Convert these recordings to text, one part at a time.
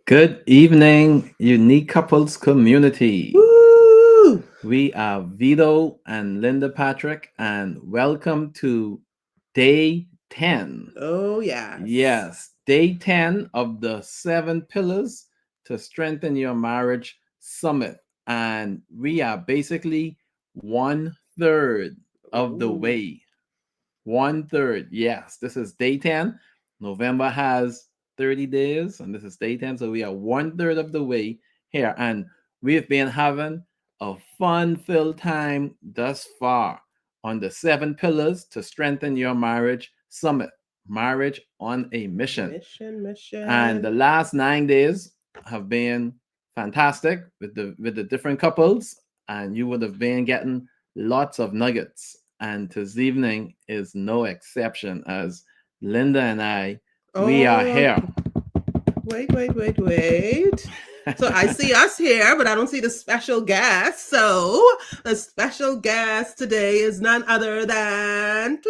Good evening, Unique Couples community. Woo! We are Vito and Linda Patrick, and welcome to day 10. Oh, yes. Yes, day 10 of the 7 pillars to strengthen your marriage summit. And we are basically 1/3 of the Ooh. way. 1/3. Yes, this is day 10. November has 30 days, and this is day 10. So we are 1/3 of the way here. And we've been having a fun filled time thus far on the 7 pillars to strengthen your marriage summit. Marriage on a mission. Mission, And the mission. last 9 days have been fantastic with the different couples, and you would have been getting lots of nuggets. And this evening is no exception, as Linda and I, we are Oh, here. wait. So I see us here, but I don't see the special guest. So the special guest today is none other than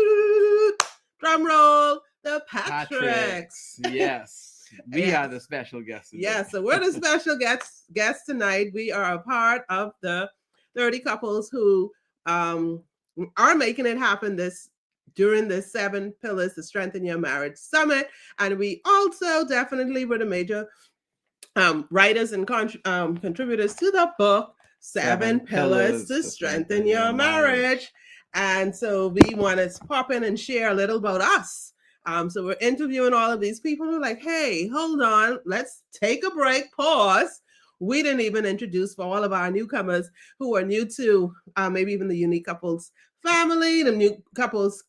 drum roll, the Patricks. Patrick's, yes, we are Yes. the special guests today. Yeah, so we're the special guests tonight. We are a part of the 30 couples who um, are making it happen this during the 7 pillars to strengthen your marriage summit. And we also definitely were the major writers and contributors to the book Seven Seven Pillars pillars to to Strengthen strengthen your Your Marriage. marriage. And so we want to pop in and share a little about us. So we're interviewing all of these people who are like, hey, hold on, let's take a break, pause. We didn't even introduce for all of our newcomers who are new to maybe even the Unique Couples family, the New Couples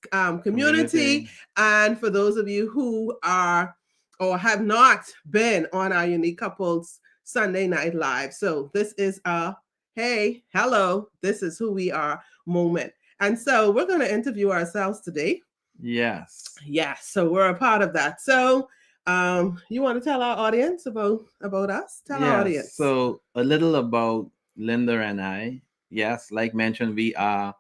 community. And for those of you who are or have not been on our Unique Couples Sunday Night Live. So this is a hey, hello, this is who we are moment. And so we're going to interview ourselves today. Yes. Yes, so we're a part of that. So you want to tell our audience about us? Tell our Yes. audience. So a little about Linda and I. Yes, like mentioned, we are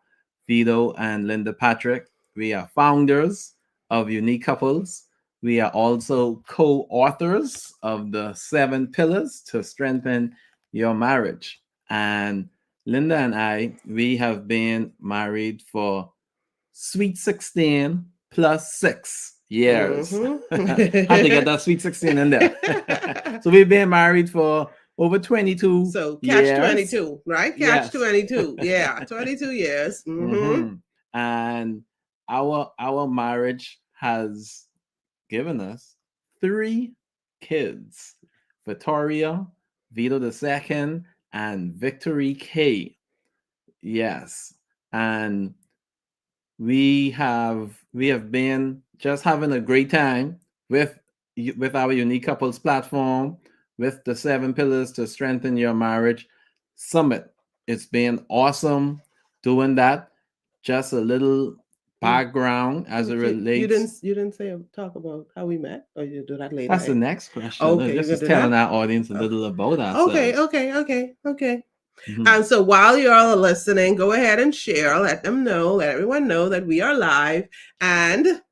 Vito and Linda Patrick. We are founders of Unique Couples. We are also co-authors of the 7 pillars to strengthen your marriage. And Linda and I, we have been married for sweet 16 plus 6 years. Had to get that sweet 16 in there. So we've been married for over 22 So catch years. 22, right? Catch Yes. 22. Yeah, 22 years. Mm-hmm. Hmm. And our marriage has given us 3 kids: Victoria, Vito the second, and Victory K. Yes. And we have been just having a great time with with our Unique Couples platform, with the 7 pillars to strengthen your marriage summit. It's been awesome doing that. Just a little background as it relates. You didn't say talk about how we met, or you do that later? That's the next question. Okay, you're This gonna is do telling that. our audience a Oh, little about okay, ourselves. okay. Mhm. And so while you're all listening, go ahead and share. Let them know. Let everyone know that we are live, and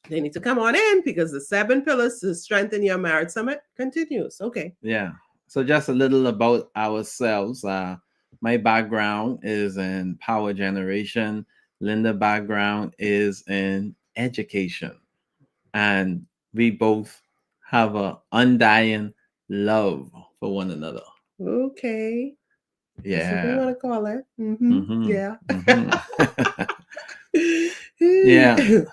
they need to come on in because the 7 pillars to strengthen your marriage summit continues. Okay. Yeah. So just a little about ourselves. My background is in power generation. Linda background is in education, and we both have a undying love for one another. Okay. That's what we Yeah. want to call it. Mm-hmm. Mm-hmm. Yeah. Mm-hmm. Yeah. You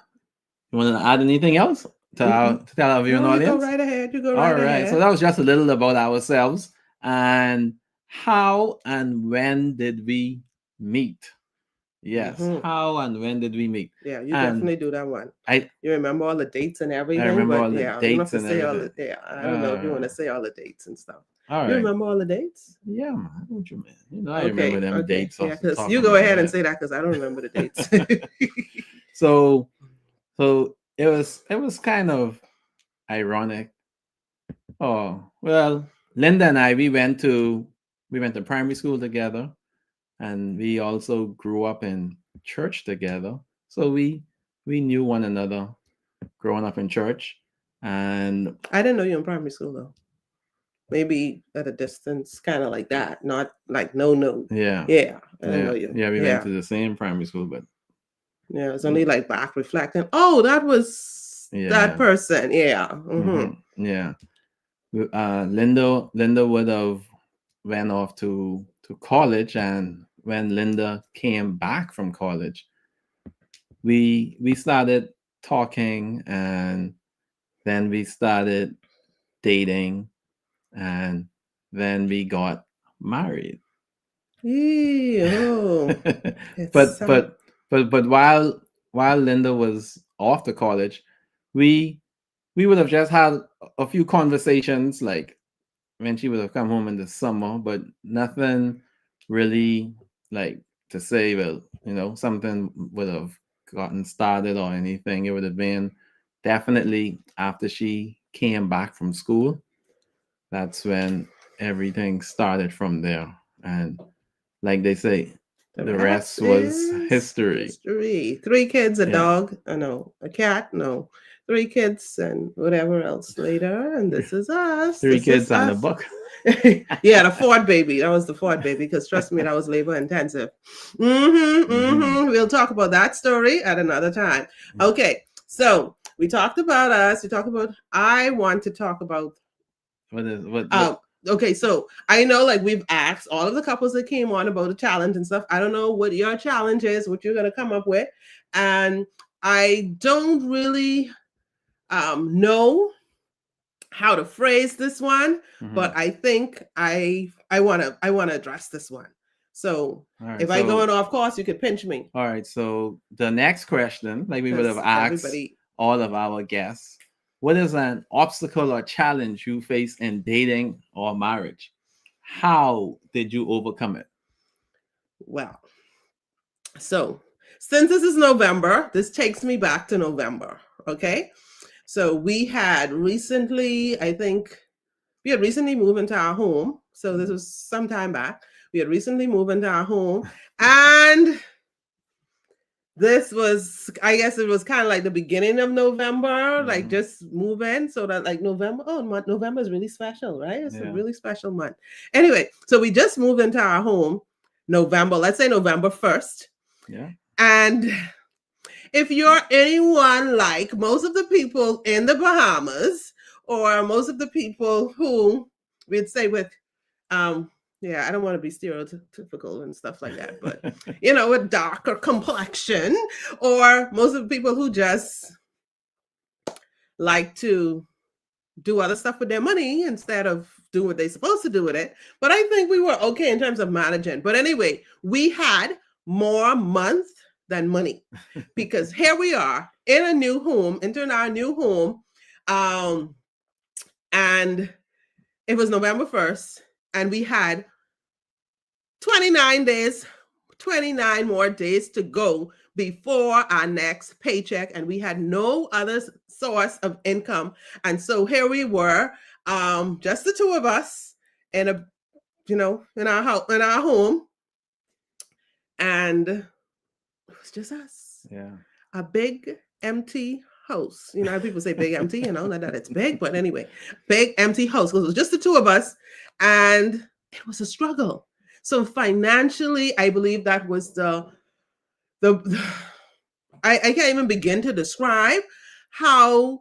want to add anything else Mm-mm. to tell our viewing No, you go audience? right ahead. You go All right right. So ahead. that was just a little about ourselves and how and when did we meet? Yes. Mm-hmm. How and when did we meet? Yeah, you And definitely do that one. I You remember all the dates and I everything, remember but all the yeah, you don't have dates to and say all everything. the. Yeah, I don't know if you want to say all the dates and stuff. All You right. remember all the dates? Yeah, man. What you mean? I remember Okay, them okay, dates yeah. off the Because top you of go my ahead and head. say that because I don't remember the dates. So it was kind of ironic. Oh, well, Linda and I we went to primary school together, and we also grew up in church together. So we knew one another growing up in church. And I didn't know you in primary school though. maybe at a distance, kind of like that, not like no. Yeah. Yeah, I don't know Yeah. you. Yeah. We went Yeah, to the same primary school, but yeah. It's only like back reflecting. Oh, that was that yeah. person. Yeah. Hmm. Yeah. Linda would have went off to college, and when Linda came back from college, we started talking, and then we started dating, and then we got married. Yeah. Oh, it's but but but while Linda was off to college, we we would have just had a few conversations, like when she would have come home in the summer, but nothing really, like, to say, well, something would have gotten started or anything. It would have been definitely after she came back from school. That's when everything started from there. And like they say, the the rest rest was is history. history. 3 kids, a Yeah. dog, I know, a cat, no. 3 kids and whatever else later. And this is us. Three This is kids and a us. book. Yeah, the Ford baby. That was the Ford baby, because trust me, that was labor intensive. Hmm. We'll talk about that story at another time. Okay, so we talked about us. We talked about, I want to talk about What is what? okay, so I know, like, we've asked all of the couples that came on about a challenge and stuff. I don't know what your challenge is, what you're gonna come up with, and I don't really know how to phrase this one, Mhm. but I think I wanna address this one. So All right. if I So going off course, you could pinch me, all right. So the next question, like we would have because asked everybody. all of our guests, what is an obstacle or challenge you face in dating or marriage? How did you overcome it? Well, so since this is November, this takes me back to November. Okay. So we had recently, I think we had recently moved into our home. So this was some time back. We had recently moved into our home. And this was, I guess it was kind of like the beginning of November, like Mhm. just moving. So that, like, November, oh, November is really special, right? It's a Yeah. really special month. Anyway, so we just moved into our home November, let's say November 1st. Yeah. And if you're anyone like most of the people in the Bahamas, or most of the people who we'd say with, um, yeah, I don't want to be stereotypical and stuff like that, but with darker complexion, or most of the people who just like to do other stuff with their money instead of do what they're supposed to do with it. But I think we were okay in terms of managing. But anyway, we had more month than money, because here we are in a new home, entering our new home, and it was November 1st, and we had 29 days, 29 more days to go before our next paycheck, and we had no other source of income. And so here we were, just the two of us in a, in our house, in our home, and it was just us. Yeah. A big empty house. How people say big empty, not that it's big, but anyway, big empty house. Because it was just the two of us, and it was a struggle. So financially, I believe that was the I can't even begin to describe how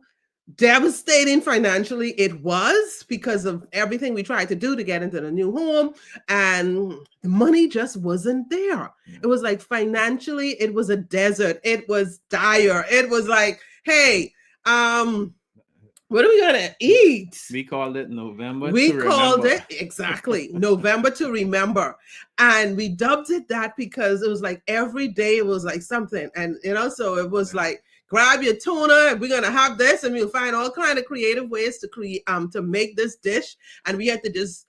devastating financially it was, because of everything we tried to do to get into the new home, and the money just wasn't there. It was like, financially, it was a desert. It was dire. It was like, hey, what are we gonna eat? We called it November We to called remember. it, exactly, November to remember. And we dubbed it that because it was like every day it was like something. And so it was like, grab your tuna, and we're gonna have this, and we'll find all kind of creative ways to create to make this dish. And we had to just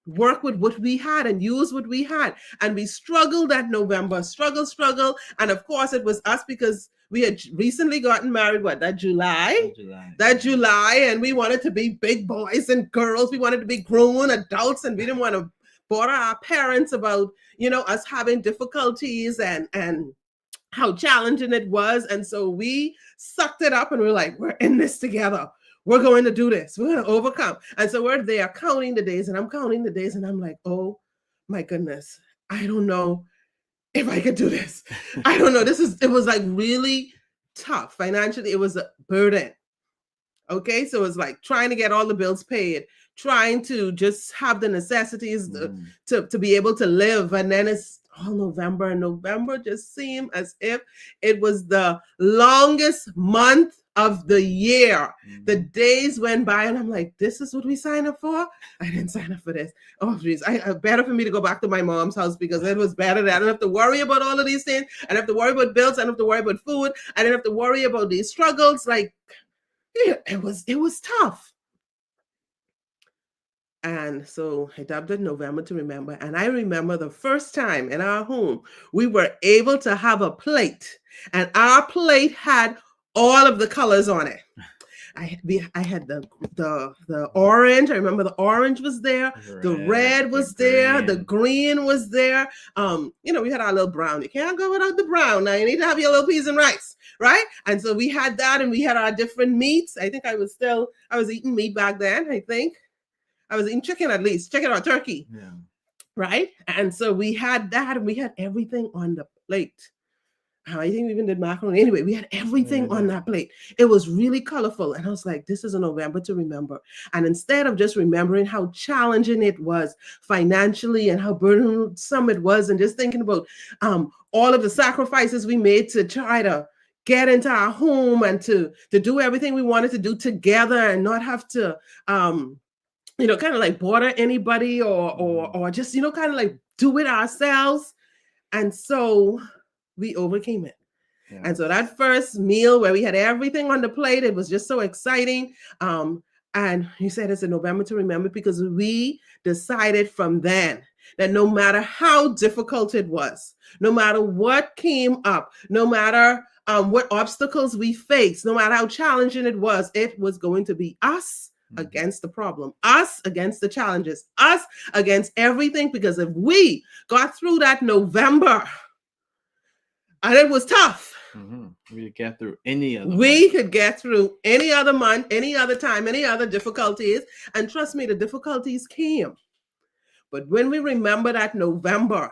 work with what we had and use what we had. And we struggled that November, struggle. And of course it was us, because we had recently gotten married, that July? That July, and we wanted to be big boys and girls. We wanted to be grown adults, and we didn't want to bother our parents about, us having difficulties and how challenging it was. And so we sucked it up, and we're like, we're in this together. We're going to do this. We're going to overcome. And so we're there counting the days, and I'm counting the days, and I'm like, oh my goodness, I don't know if I could do this. I don't know. It was like really tough financially. It was a burden. Okay. So it was like trying to get all the bills paid, trying to just have the necessities to be able to live. And then it's all November, and November just seemed as if it was the longest month of the year. The days went by, and I'm like, this is what we signed up for? I didn't sign up for this. Oh, geez. Better for me to go back to my mom's house, because it was better that I don't have to worry about all of these things. I don't have to worry about bills. I don't have to worry about food. I didn't have to worry about these struggles. Like, it was tough. And so I dubbed it November to Remember. And I remember the first time in our home, we were able to have a plate, and our plate had all of the colors on it. I had the orange. I remember the orange was there. The red was there. The green was there. We had our little brown. You can't go without the brown. Now you need to have your little peas and rice, right? And so we had that, and we had our different meats. I think I was eating meat back then. I think I was eating chicken, at least chicken or turkey. Yeah. Right. And so we had that, and we had everything on the plate. I think we even did macaroni. Anyway, we had everything on that plate. It was really colorful. And I was like, this is a November to remember. And instead of just remembering how challenging it was financially and how burdensome it was, and just thinking about all of the sacrifices we made to try to get into our home and to do everything we wanted to do together, and not have to, kind of like bother anybody or just, kind of like do it ourselves. And so we overcame it. Yeah. And so that first meal where we had everything on the plate, it was just so exciting. And you said it's a November to remember, because we decided from then that no matter how difficult it was, no matter what came up, no matter what obstacles we faced, no matter how challenging it was going to be us against the problem, us against the challenges, us against everything. Because if we got through that November, and it was tough, we could get through any other could get through any other month, any other time, any other difficulties. And trust me, the difficulties came. But when we remember that November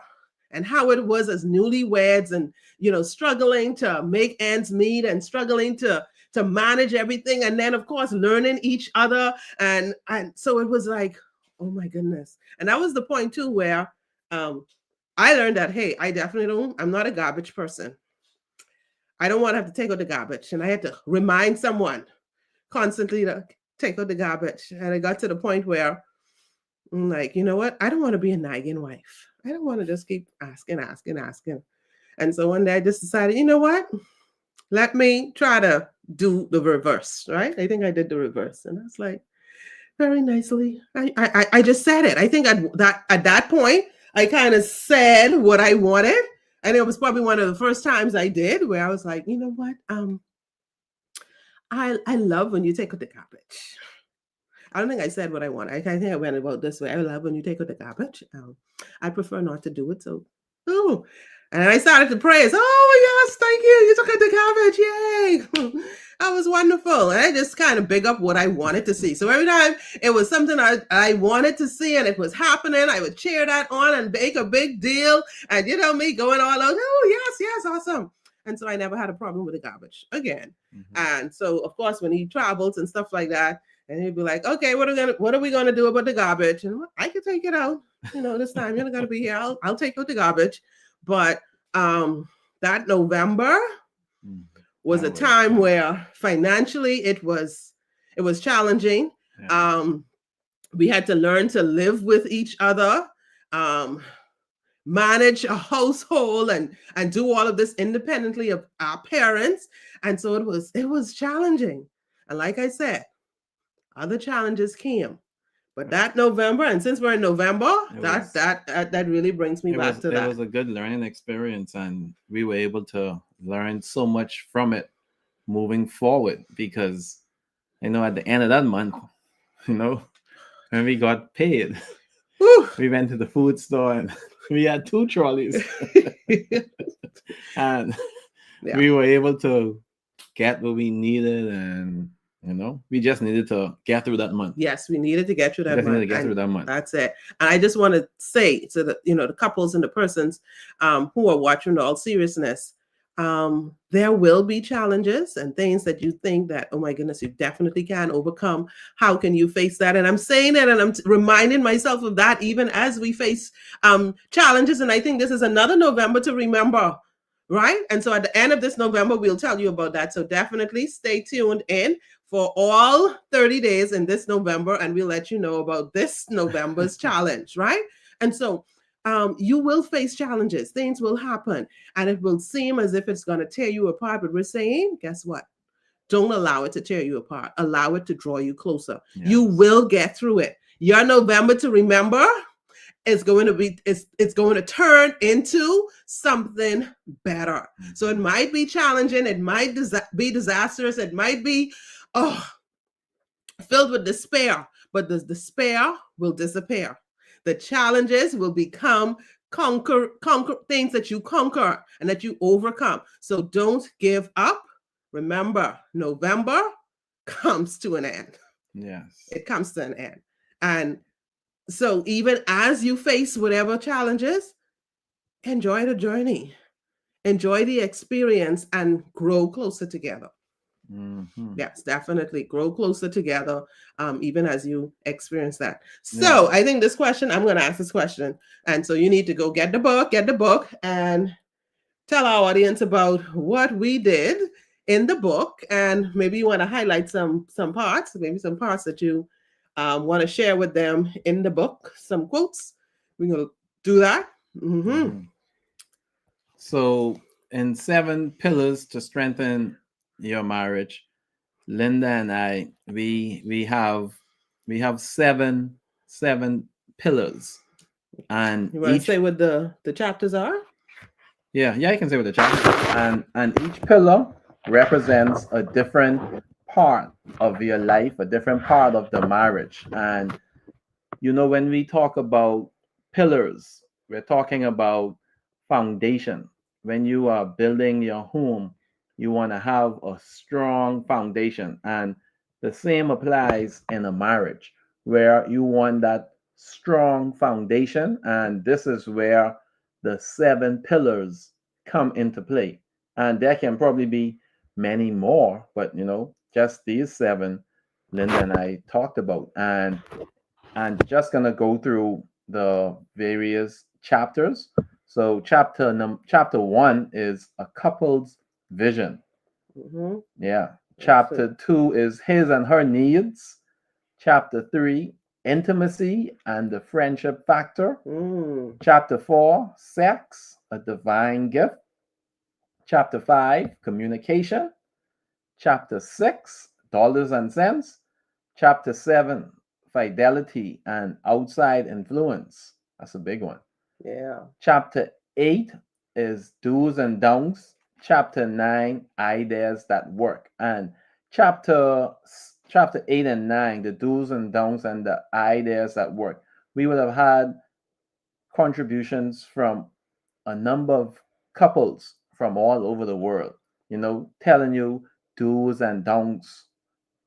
and how it was as newlyweds, and struggling to make ends meet, and struggling to manage everything, and then of course learning each other, and so it was like, oh my goodness. And that was the point too where I learned that, hey, I'm not a garbage person. I don't want to have to take out the garbage. And I had to remind someone constantly to take out the garbage. And I got to the point where I'm like, you know what? I don't want to be a nagging wife. I don't want to just keep asking. And so one day I just decided, you know what? Let me try to do the reverse, right? I think I did the reverse. And I was like, very nicely, I just said it. I think at that point, I kind of said what I wanted. And it was probably one of the first times I did, where I was like, you know what? I love when you take out the garbage. I don't think I said what I want. I think I went about this way. I love when you take out the garbage. I prefer not to do it. So, and I started to praise. Oh, yes, thank you. You took out the garbage. Yay. That was wonderful. And I just kind of big up what I wanted to see. So every time it was something I wanted to see and it was happening, I would cheer that on and make a big deal. And me going all out, oh, yes, awesome. And so I never had a problem with the garbage again. And so, of course, when he travels and stuff like that, and he'd be like, okay, what are we going to do about the garbage? And I can take it out. This time you're not going to be here. I'll take out the garbage. But that November was a time where financially it was challenging. Yeah. We had to learn to live with each other, manage a household, and do all of this independently of our parents. And so it was challenging. And like I said, other challenges came. But that November, and since we're in November, that really brings me back to that. It was a good learning experience, and we were able to learn so much from it moving forward, because at the end of that month, when we got paid, we went to the food store and we had 2 trolleys. And we were able to get what we needed, and We just needed to get through that month. Yes, we needed to get through We that just needed to month, get through and that month. that's it. And I just want to say to the the couples and the persons who are watching, in all seriousness, there will be challenges and things that you think that, oh my goodness, you definitely can overcome. How can you face that? And I'm saying it, and I'm reminding myself of that even as we face challenges. And I think this is another November to remember. Right. And so at the end of this November, we'll tell you about that. So definitely stay tuned in for all 30 days in this November, and we'll let you know about this November's challenge, right? And so you will face challenges, things will happen, and it will seem as if it's going to tear you apart. But we're saying, guess what? Don't allow it to tear you apart. Allow it to draw you closer. Yes. You will get through it. Your November to remember is going to be, it's going to turn into something better. So it might be challenging, it might be disastrous, it might be filled with despair, but the despair will disappear. The challenges will become conquer things that you conquer and that you overcome. So don't give up. Remember, November comes to an end. Yes. It comes to an end. And so even as you face whatever challenges, enjoy the journey, enjoy the experience, and grow closer together. Mm-hmm. Yes, definitely grow closer together, even as you experience that. So I think this question, I'm going to ask this question. And so you need to go get the book and tell our audience about what we did in the book. And maybe you want to highlight some parts, maybe some parts that you want to share with them in the book, some quotes. We're going to do that. Mm-hmm. Mm-hmm. So in 7 pillars to strengthen your marriage, Linda and I, we have seven pillars, and you want to say what the chapters are? Yeah, I can say what the chapters, and each pillar represents a different part of your life, a different part of the marriage. And when we talk about pillars, we're talking about foundation. When you are building your home, you want to have a strong foundation. And the same applies in a marriage, where you want that strong foundation. And this is where the 7 pillars come into play. And there can probably be many more, but just these 7 Linda and I talked about. And just gonna go through the various chapters. So chapter 1 is a couple's vision. Mm-hmm. Yeah. Chapter 2 is his and her needs. Chapter 3, intimacy and the friendship factor. Chapter 4, sex, a divine gift. Chapter 5, communication. Chapter 6, dollars and cents. Chapter 7, fidelity and outside influence. That's a big one. Yeah. Chapter 8 is do's and don'ts. Chapter 9, ideas that work. And chapter 8 and 9, the do's and don'ts and the ideas that work. We would have had contributions from a number of couples from all over the world, telling you do's and don'ts,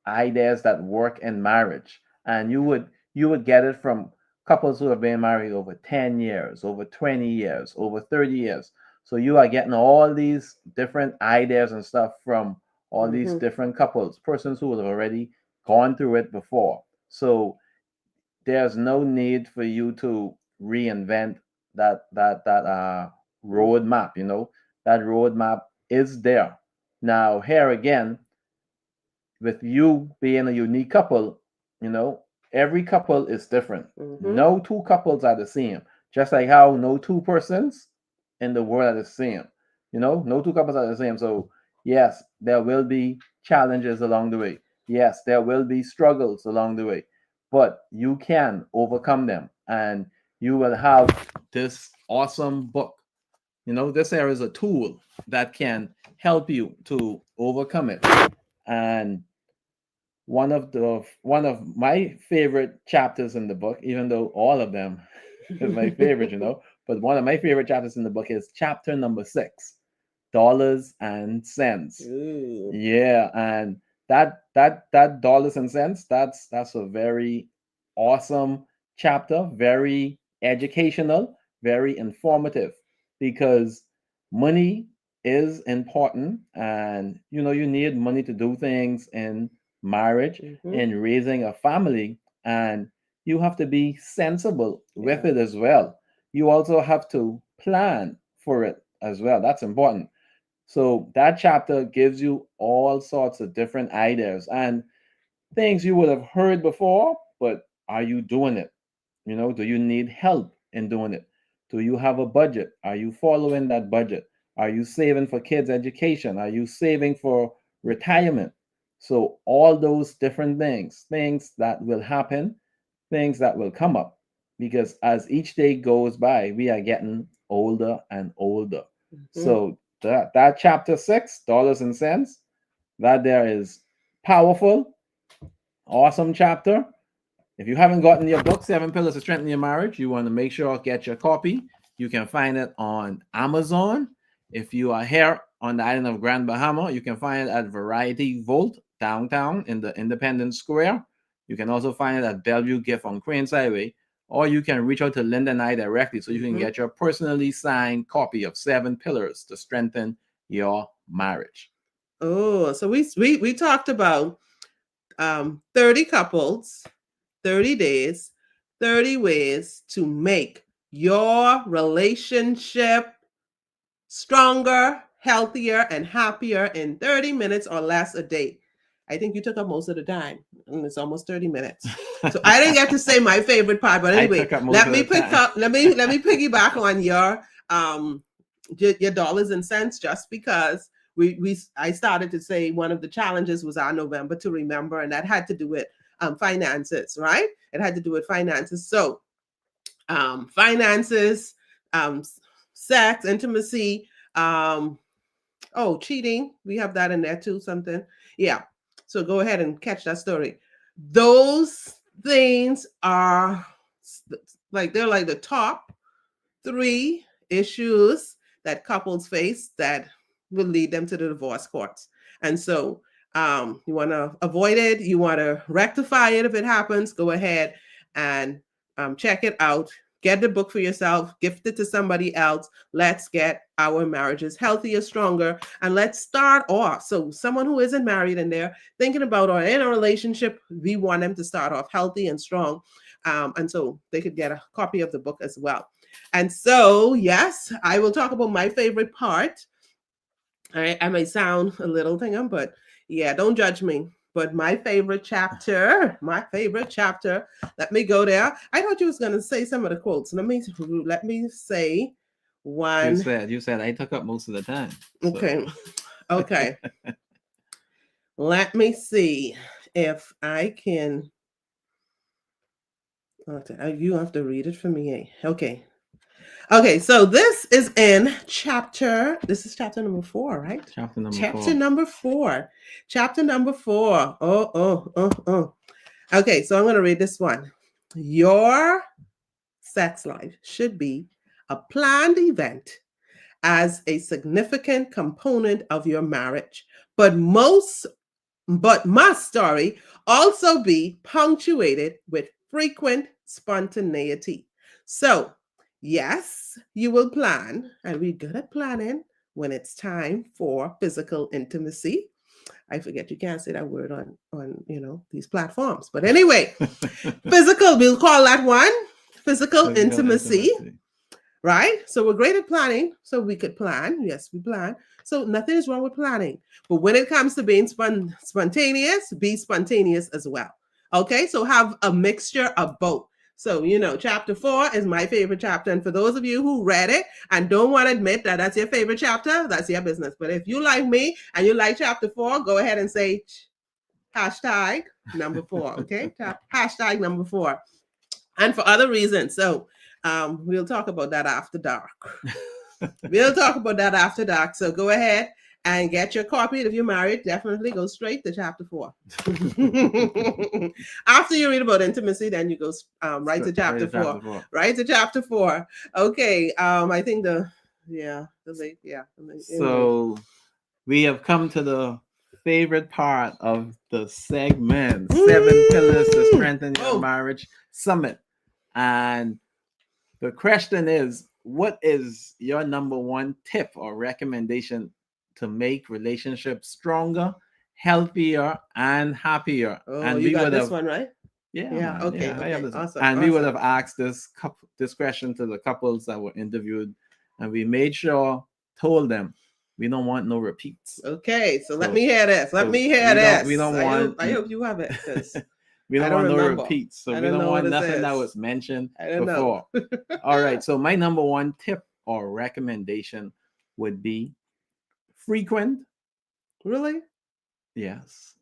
ideas that work in marriage. And you would get it from couples who have been married over 10 years, over 20 years, over 30 years. So you are getting all these different ideas and stuff from all these different couples, persons who have already gone through it before. So there's no need for you to reinvent that roadmap. That roadmap is there. Now here again, with you being a unique couple, every couple is different. No two couples are the same. Just like how no two persons in the world are the same. No two couples are the same. So yes, there will be challenges along the way. Yes, there will be struggles along the way, but you can overcome them, and you will have this awesome book. This here is a tool that can help you to overcome it. And one of my favorite chapters in the book, even though all of them is my favorite, but one of my favorite chapters in the book is chapter number 6, dollars and cents. Ooh. Yeah, and that dollars and cents, that's a very awesome chapter, very educational, very informative, because money is important, and you need money to do things in marriage, Mm-hmm. in raising a family, and you have to be sensible with Yeah. it as well. You also have to plan for it as well. That's important. So that chapter gives you all sorts of different ideas and things you would have heard before, but are you doing it? Do you need help in doing it? Do you have a budget? Are you following that budget? Are you saving for kids' education? Are you saving for retirement? So, all those different things that will happen, things that will come up, because as each day goes by, we are getting older and older. Mm-hmm. So, that chapter 6, dollars and cents, that there is powerful, awesome chapter. If you haven't gotten your book, Seven Pillars to Strengthen Your Marriage, you want to make sure get your copy. You can find it on Amazon. If you are here on the island of Grand Bahama, you can find it at Variety Vault downtown in the Independence Square. You can also find it at Bellevue Gift on Cranes Highway, or you can reach out to Linda and I directly so you can Mm-hmm. get your personally signed copy of Seven Pillars to Strengthen Your Marriage. Oh, so we talked about 30 couples, 30 days, 30 ways to make your relationship stronger, healthier, and happier in 30 minutes or less a day. I think you took up most of the time, and it's almost 30 minutes. So I didn't get to say my favorite part, but I anyway, took up most let of me the pick time. up, let me piggyback on your dollars and cents, just because I started to say one of the challenges was our November to remember, and that had to do with finances, right? It had to do with finances. So finances, um, sex, intimacy, cheating. We have that in there too, something. Yeah. So go ahead and catch that story. Those things are they're like the top three issues that couples face that will lead them to the divorce courts. And so you want to avoid it. You want to rectify it if it happens. Go ahead and check it out. Get the book for yourself, gift it to somebody else. Let's get our marriages healthier, stronger, and let's start off. So, someone who isn't married and they're thinking about or in a relationship, we want them to start off healthy and strong. And so they could get a copy of the book as well. And so, yes, I will talk about my favorite part. I may sound a little thing, but yeah, don't judge me. But my favorite chapter, let me go there. I thought you was gonna say some of the quotes. Let me say You one. said you said I took up most of the time. So Okay. Okay. Let me see if I can. You have to read it for me. Okay. Okay, so this is chapter number 4, right? chapter number Chapter 4. number 4. Chapter number 4. Oh. Okay, so I'm going to read this one. Your sex life should be a planned event as a significant component of your marriage, but must, also be punctuated with frequent spontaneity. So, yes, you will plan, and we're good at planning when it's time for physical intimacy. I forget you can't say that word on these platforms, but anyway, physical, we'll call that one physical Physical intimacy. intimacy. Right? So we're great at planning. So we could plan. Yes, we plan. So nothing is wrong with planning. But when it comes to being spontaneous, be spontaneous as well. Okay? So have a mixture of both. So, chapter 4 is my favorite chapter. And for those of you who read it and don't want to admit that that's your favorite chapter, that's your business. But if you like me and you like chapter 4, go ahead and say hashtag number 4. Okay? Hashtag number 4. And for other reasons. So, we'll talk about that after dark. So go ahead and get your copy. If you're married, definitely go straight to chapter 4. After you read about intimacy, then you go right to chapter 4. Right to chapter 4. Okay. I think So we have come to the favorite part of the segment, Seven Pillars to Strengthen Your Oh, Marriage Summit. And the question is, what is your number one tip or recommendation to make relationships stronger, healthier, and happier? oh, And you we got would this have, one right. yeah, Yeah. man, Okay. yeah, I have Okay. this, Awesome. and we would Awesome. have asked this question to the couples that were interviewed, and we made sure told them we don't want no repeats. Okay. So let So, me hear this. Let so me hear we don't this. I hope. want I hope you have it because we I don't don't want no remember. repeats. So I we don't don't know what want this nothing that is. was mentioned I don't know. before. All right. So my number one tip or recommendation would be frequent, Really? yes,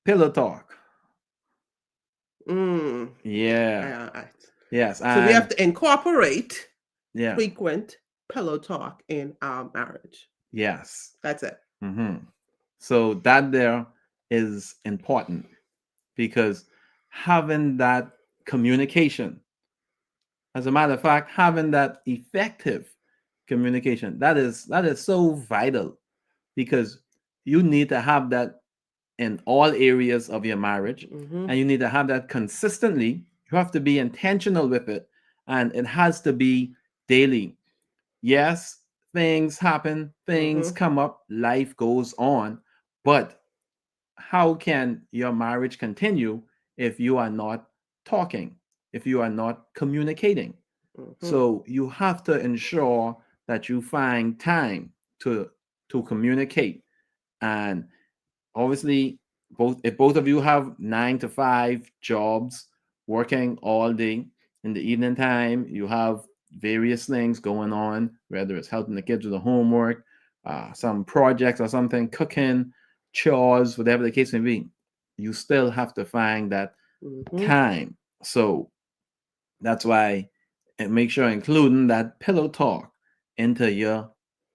pillow talk. Mm. Yeah. Yeah. Yes. So we have And to incorporate yeah. frequent pillow talk in our marriage. Yes. That's it. hmm So that there is important because having that communication, as a matter of fact, having that effective communication, that is so vital because you need to have that in all areas of your marriage, Mm-hmm. and you need to have that consistently. You have to be intentional with it, and it has to be daily. Yes, things happen, things Mm-hmm. come up, life goes on, but how can your marriage continue if you are not talking, if you are not communicating? Mm-hmm. So you have to ensure that you find time to communicate. And obviously, both of you have 9 to 5 jobs, working all day, in the evening time you have various things going on, whether it's helping the kids with the homework, some projects or something, cooking, chores, whatever the case may be, you still have to find that Mm-hmm. time. So that's why, and make sure including that pillow talk into your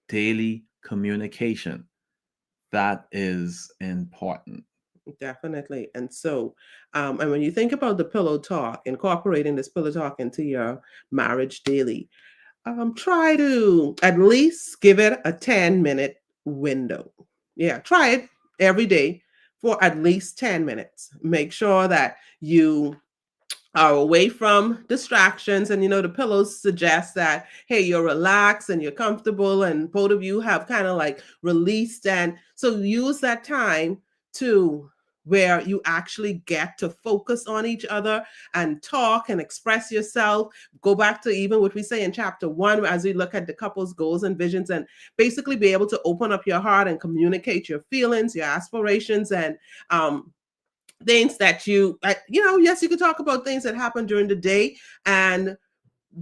daily communication. That is important. Definitely. And so, and when you think about the pillow talk, incorporating this pillow talk into your marriage daily, try to at least give it a 10-minute window. Yeah, try it every day for at least 10 minutes. Make sure that you are away from distractions. And the pillows suggest that, hey, you're relaxed and you're comfortable, and both of you have kind of like released. And so use that time to where you actually get to focus on each other and talk and express yourself. Go back to even what we say in chapter 1 as we look at the couple's goals and visions, and basically be able to open up your heart and communicate your feelings, your aspirations, and things that yes, you could talk about things that happen during the day, and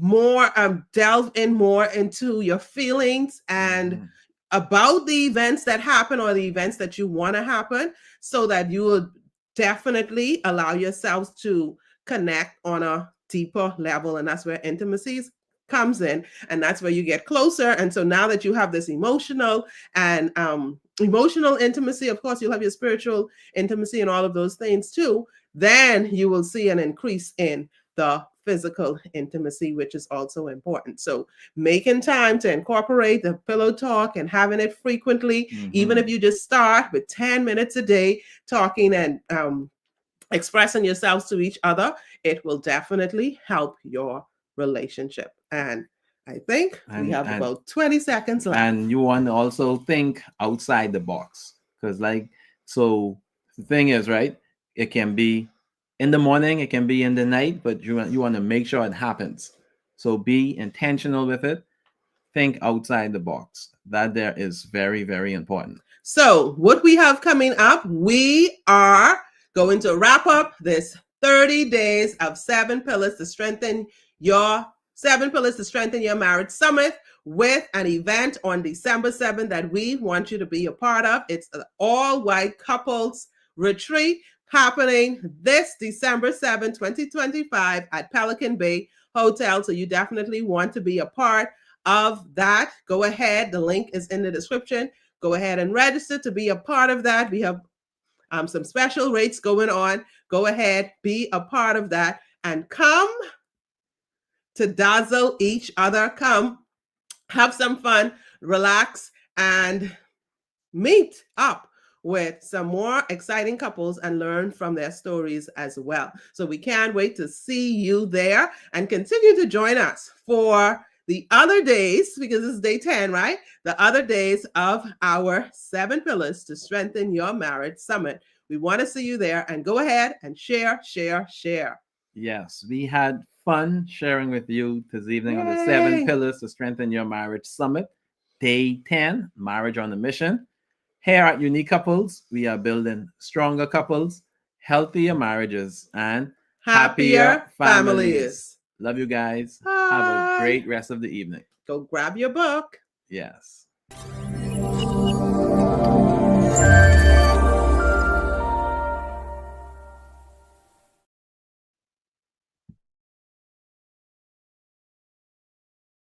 more delve in more into your feelings and Mhm. about the events that happen or the events that you want to happen, so that you will definitely allow yourselves to connect on a deeper level. And that's where intimacies comes in, and that's where you get closer. And so now that you have this emotional intimacy, of course you'll have your spiritual intimacy and all of those things too, then you will see an increase in the physical intimacy, which is also important. So making time to incorporate the pillow talk and having it frequently, even if Mhm. you just start with 10 minutes a day talking and expressing yourselves to each other, it will definitely help your relationship. And I think we and have and about 20 seconds left. and you want to also think outside the box, because like, so the thing is, right, it can be in the morning, it can be in the night, but you want to make sure it happens. So be intentional with it. Think outside the box. That there is very, very important. So, what we have coming up, we are going to wrap up this 30 days of your 7 pillars to strengthen your marriage summit with an event on December 7th that we want you to be a part of. It's an all white couples retreat happening this December 7th, 2025 at Pelican Bay Hotel. So, you definitely want to be a part of that. Go ahead. The link is in the description. Go ahead and register to be a part of that. We have some special rates going on. Go ahead, be a part of that, and come to dazzle each other. Come, have some fun, relax, and meet up with some more exciting couples and learn from their stories as well. So we can't wait to see you there and continue to join us for the other days, because it's day 10, right? The other days of our 7 pillars to strengthen your marriage summit. We want to see you there, and go ahead and share, share, share. Yes, we had fun sharing with you this evening on the seven Yay! pillars to strengthen your marriage summit, day 10, marriage on a mission. Here at Unique Couples, we are building stronger couples, healthier marriages, and happier Happier families. families. Love you guys. Have a Bye. great rest of the evening. Go grab your book. Yes.